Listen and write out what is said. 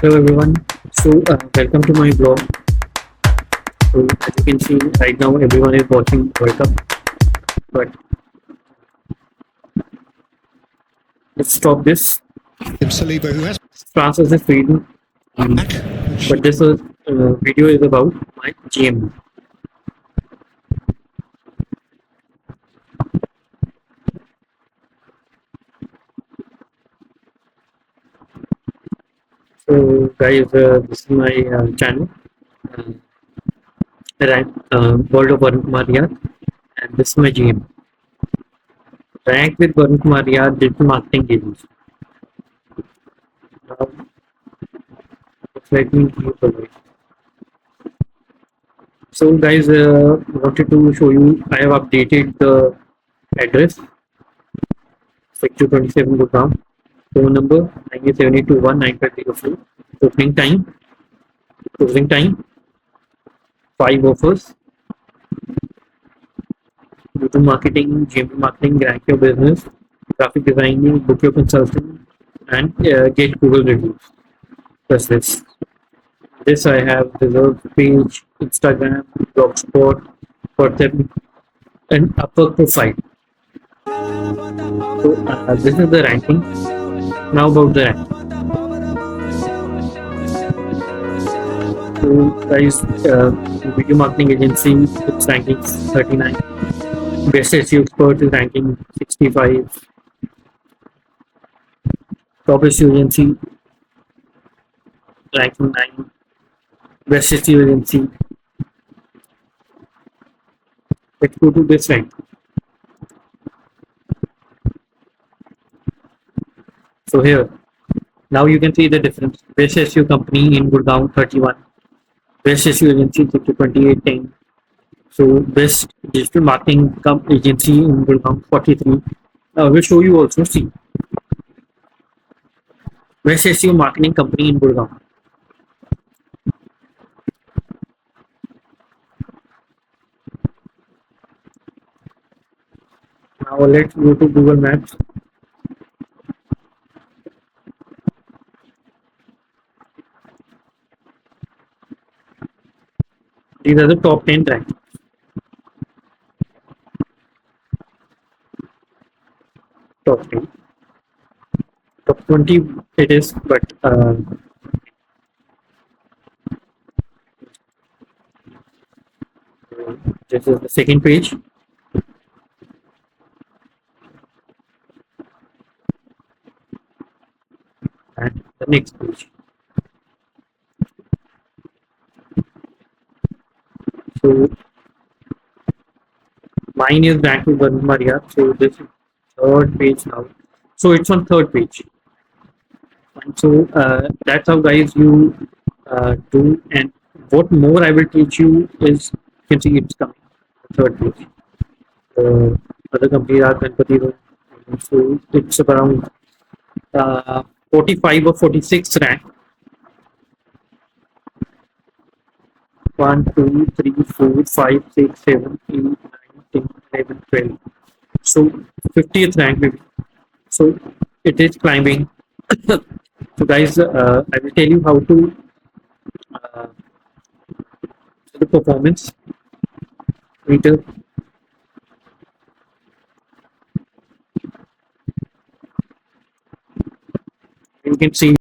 Hello everyone. Welcome to my blog. As you can see right now, everyone is watching World Cup. But let's stop this. Saliba, who has France versus Sweden. back. But this video is about my GMB. So guys, this is my channel. World of Varun Kumar Riat, and this is my GMB. Rank with Varun Kumar Riat digital marketing agency. Now, let me give away. So guys, wanted to show you. I have updated the address. Sector 27 Gurgaon. Phone number 98721950. Opening time, closing time. 5 offers. YouTube marketing, GMB marketing, rank your business, graphic designing, book your consultant, and get Google reviews. Plus this I have reserved page, Instagram, Blogspot, WhatsApp, and upper profile. So this is the ranking. Now about the ranking. So guys, video marketing agency is ranking 39. Best SEO expert is ranking 65. Top SEO agency ranking 9. Best SEO agency. Let's go to this rank. So here, now you can see the difference. Best SEO company in Gurgaon 31. Best SEO agency 2810. So best digital marketing agency in Gurgaon 43. I will show you also. See, best SEO marketing company in Gurgaon. Now let's go to Google Maps. These are the top 10 rankings. Top 10. Top 20 it is, but this is the second page. And the next page. So mine is ranked with Varun Kumar Riat. So this is third page now. So it's on third page. And so that's how guys you do. And what more I will teach you is, you can see it's coming. Third page. Other companies are Ganpati. So it's around 45 or 46 rank. 1, 2, 3, 4, 5, 6, 7, 8, 9, 10, 11, 12. So 50th rank maybe. So it is climbing. So guys, I will tell you how to the performance meter. You can see